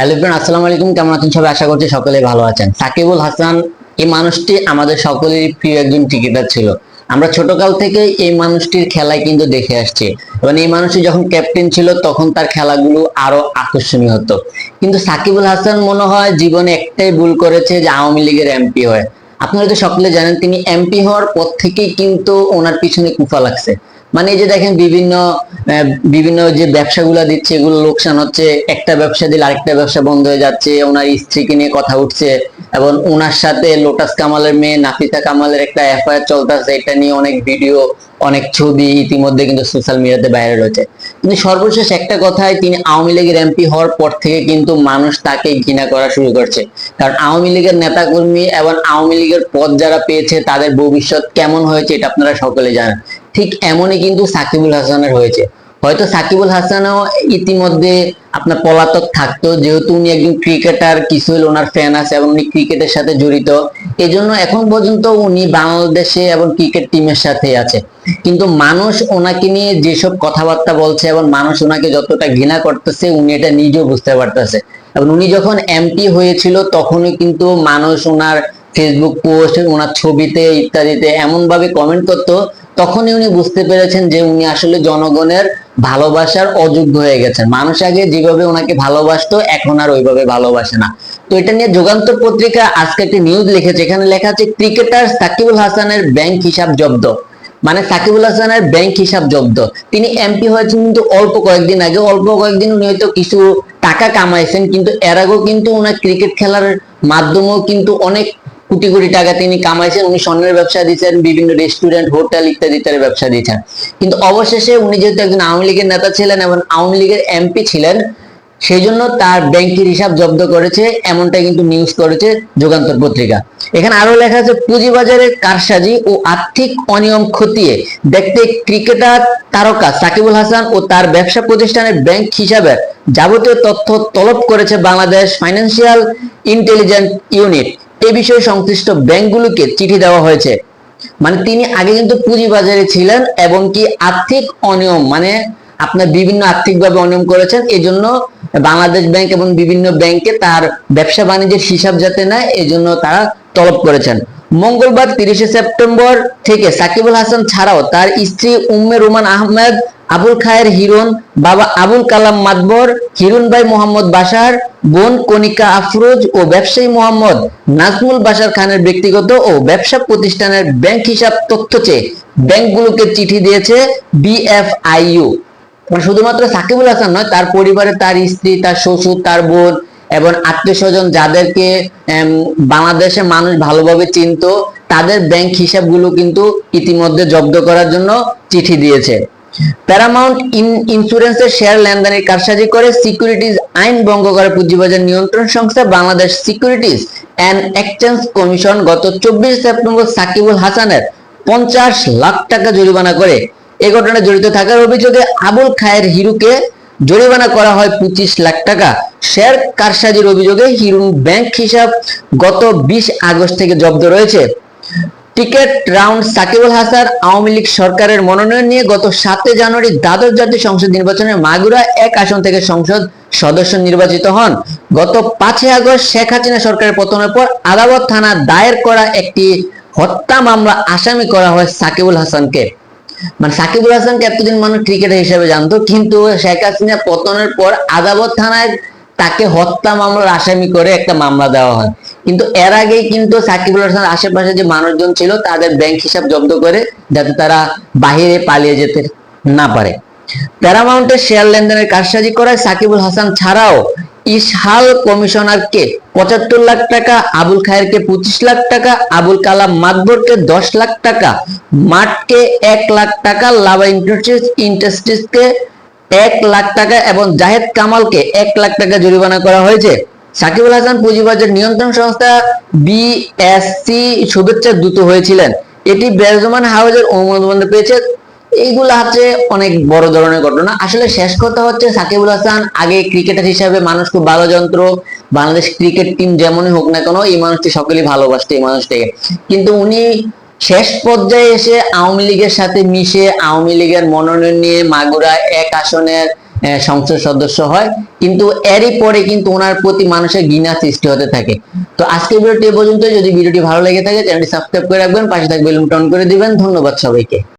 Hello friend, আসসালামু আলাইকুম। কেমন আছেন সবাই? আশা করছি সকলেই ভালো আছেন। সাকিবুল হাসান এই মানুষটি আমাদের সকলেরই প্রিয় একজন ক্রিকেটার ছিল। আমরা ছোটকাল থেকে এই মানুষটির খেলায় কিন্তু দেখে আসছি, এবং এই মানুষটি যখন ক্যাপ্টেন ছিল তখন তার খেলাগুলো আরো আকর্ষণীয় হতো। কিন্তু সাকিবুল হাসান মনে হয় জীবনে একটাই ভুল করেছে, যে আওয়ামী লীগের এমপি হয়। আপনারা তো সকলে জানেন, তিনি এমপি হওয়ার পর থেকেই কিন্তু ওনার পিছনে কুফা লাগছে। মানে এই যে দেখেন, বিভিন্ন যে ব্যবসাগুলো দিচ্ছে এগুলো লোকসান হচ্ছে, একটা ব্যবসা দিলে আরেকটা ব্যবসা বন্ধ হয়ে যাচ্ছে, ওনার স্ত্রীকে নিয়ে কথা উঠছে, এবং ওনার সাথে লোটাস কামালের মেয়ে নাফিসা কামালের একটা এফআইআর চলতেছে, এটা নিয়ে অনেক ভিডিও, অনেক ছবি ইতিমধ্যে কিন্তু সোশ্যাল মিডিয়াতে ভাইরাল হয়েছে। কিন্তু সর্বশেষ একটা কথায়, তিনি আওয়ামী লীগের এমপি হওয়ার পর থেকে কিন্তু মানুষ তাকে ঘৃণা করা শুরু করছে। কারণ আওয়ামী লীগের নেতাকর্মী এবং আওয়ামী লীগের পদ যারা পেয়েছে তাদের ভবিষ্যৎ কেমন হয়েছে এটা আপনারা সকলে জানেন। ঠিক এমনই কিন্তু সাকিবুল হাসানের হয়েছে। হয়তো সাকিবুল হাসানও ইতিমধ্যে আপনার পলাতক থাকতো, যেহেতু উনি একজন ক্রিকেটার, কিছু হলো ওনার ফ্যান আছে এবং উনি ক্রিকেটের সাথে জড়িত। এজন্য এখন পর্যন্ত উনি বাংলাদেশে এবং ক্রিকেট টিমের সাথে আছে। কিন্তু মানুষ ওনাকে নিয়ে যেসব কথাবার্তা বলছে এবং মানুষ ওনাকে যতটা ঘৃণা করতেছে, উনি এটা নিজেও বুঝতে পারতেছে। এবং উনি যখন এমপি হয়েছিল তখনই কিন্তু মানুষ ওনার ফেসবুক পোস্ট, ওনার ছবিতে ইত্যাদিতে এমন ভাবে কমেন্ট করতো, তখনই উনি বুঝতে পেরেছেন যে উনি আসলে জনগণের ভালোবাসার অযোগ্য হয়ে গেছেন। মানুষ আগে যেভাবে ওনাকে ভালোবাসতো এখন আর ওইভাবে ভালোবাসে না। তো এটা নিয়ে যুগান্তর পত্রিকা আজকে একটা নিউজ লিখেছে, এখানে লেখা আছে ক্রিকেটার সাকিবুল হাসানের ব্যাংক হিসাব জব্দ। মানে সাকিবুল হাসানের ব্যাংক হিসাব জব্দ। তিনি এমপি হয়েছেন কিন্তু অল্প কয়েকদিন আগে, অল্প কয়েকদিন উনি হয়তো কিছু টাকা কামাইছেন, কিন্তু এর আগেও কিন্তু ওনার ক্রিকেট খেলার মাধ্যমেও কিন্তু অনেক কোটি কোটি টাকা তিনি কামাইছেন। উনি স্বর্ণের ব্যবসা দিয়েছেন, বিভিন্ন রেস্টুরেন্ট, হোটেল ইত্যাদি ইত্যাদি ব্যবসা দিয়েছেন। কিন্তু অবশেষে উনি যেহেতু একজন আওয়ামী লীগের নেতা ছিলেন এবং আওয়ামী লীগের এমপি ছিলেন, সেই জন্য তার ব্যাংকের হিসাব জব্দ করেছে, এমনটা কিন্তু নিউজ করেছে যুগান্তর পত্রিকা। এখানে আরো লেখা আছে পুঁজিবাজারে কারসাজি ও আর্থিক অনিয়ম খতিয়ে দেখতে ক্রিকেটার তারকা সাকিবুল হাসান ও তার ব্যবসা প্রতিষ্ঠানের ব্যাংক হিসাবের যাবতীয় তথ্য তলব করেছে বাংলাদেশ ফাইন্যান্সিয়াল ইন্টেলিজেন্স ইউনিট। এ বিষয়ে সংশ্লিষ্ট ব্যাংকগুলোকে চিঠি দেওয়া হয়েছে। মানে তিনি আগে কিন্তু পুঁজিবাজারে ছিলেন এবং কি আর্থিক অনিয়ম, মানে আপনার বিভিন্ন আর্থিকভাবে অনিয়ম করেছেন, এজন্য বাংলাদেশ ব্যাংক এবং বিভিন্ন ব্যাংকে তার ব্যবসা বাণিজ্যের হিসাব যাতে নেয় এজন্য তারা তলব করেছেন। মঙ্গলবার 30শে সেপ্টেম্বর থেকে সাকিবুল হাসান ছাড়াও তার স্ত্রী উম্মে রোমান আহমেদ, আবুল খায়ের হিরণ, বাবা আবুল কালাম মাতবর, হিরণ ভাই মোহাম্মদ বাশার, বোন কণিকা আফরোজ ও ব্যবসায়ী মোহাম্মদ নাজমুল বাশার খানের ব্যক্তিগত ও ব্যবসা প্রতিষ্ঠানের ব্যাংক হিসাব তথ্য চেয়ে ব্যাংকগুলোকে চিঠি দিয়েছে বিএফআইইউ। মানে শুধুমাত্র সাকিবুল হাসান নয়, তার পরিবারে তার স্ত্রী, তার শ্বশুর, তার বোন এবং আত্মীয় স্বজন যাদেরকে বাংলাদেশের মানুষ ভালোভাবে চিনত, তাদের ব্যাংক হিসাবগুলো কিন্তু ইতিমধ্যে জব্দ করার জন্য চিঠি দিয়েছে। প্যারামাউন্ট ইন্স্যুরেন্সের শেয়ার লেনদেনের কারসাজি করে সিকিউরিটিজ আইন ভঙ্গ করে পুঁজিবাজার নিয়ন্ত্রণ সংস্থা Bangladesh securities and exchange commission গত 24 সেপ্টেম্বর সাকিবুল হাসানের 50 লাখ টাকা জরিমানা করে। এ ঘটনায় জড়িত থাকার অভিযোগে আবুল খায়ের হিরুকে জরিমানা করা হয় 25 লাখ টাকা। শেয়ার কারসাজির অভিযোগে হিরুন ব্যাংক হিসাব গত 20 আগস্ট থেকে জব্দ রয়েছে। টিকেট রাউন্ড সাকিবুল হাসান আওয়ামী লীগ সরকারের মনোনয়ন নিয়ে গত 7 জানুয়ারি দ্বাদশ জাতীয় সংসদ নির্বাচনে মাগুরা 1 আসন থেকে সংসদ সদস্য নির্বাচিত হন। গত 5 আগস্ট শেখ হাসিনা সরকারের পতনের পর আদালত থানা দায়ের করা একটি হত্যা মামলা আসামি করা হয় সাকিবুল হাসানকে। মানে সাকিবুল হাসানকে এতদিন মানুষ ক্রিকেটার হিসেবে জানতো, কিন্তু শেখ হাসিনা পতনের পর আদালত থানায় তাকে হত্যা মামলার আসামি করে একটা মামলা দেওয়া হয়। কিন্তু এর আগেই কিন্তু সাকিবুল হাসান আশেপাশে যে মানুষজন ছিল তাদের ব্যাংক হিসাব জব্দ করে, যাতে তারা বাহিরে পালিয়ে যেতে না পারে। প্যারামাউন্টের শেয়ার লেনদেনের কারসাজি করায় সাকিবুল হাসান ছাড়াও ইসহাল কমিশনারকে 75 লাখ টাকা, আবুল খায়েরকে 25 লাখ টাকা, আবুল কালাম মাতবরকে 10 লাখ টাকা, মাঠকে 1 লাখ টাকা, লাভা ইন্ডাস্ট্রিজকে 1 লাখ টাকা এবং জাহেদ কামালকে 1 লাখ টাকা জরিমানা করা হয়েছে। সাকিবুল হাসান পুঁজিবাজার নিয়ন্ত্রণ সংস্থা বিএসসি শুভেচ্ছা দূত হয়েছিলেন। এটি ব্রেজমান হাউজের অনুমোদন পেয়েছে। এইগুলো হচ্ছে অনেক বড় ধরনের ঘটনা। আসলে শেষ কথা হচ্ছে, সাকিবুল হাসান আগে ক্রিকেটার হিসাবে মানুষ খুব ভালো যন্ত্র, বাংলাদেশ ক্রিকেট টিম যেমনই হোক না কেন এই মানুষটি সকলেই ভালোবাসতো এই মানুষটাকে। কিন্তু উনি শেষ পর্যায়ে এসে আওয়ামী লীগের সাথে মিশে আওয়ামী লীগের মনোনয়ন নিয়ে মাগুরা 1 আসনের সংসদ সদস্য হয়, কিন্তু এরই পরে কিন্তু ওনার প্রতি মানুষের ঘৃণা সৃষ্টি হতে থাকে। তো আজকের ভিডিওটি এ পর্যন্ত। যদি ভিডিওটি ভালো লেগে থাকে চ্যানেলটি সাবস্ক্রাইব করে রাখবেন, পাশে থাকবে বেল বাটন অন করে দিবেন। ধন্যবাদ সবাইকে।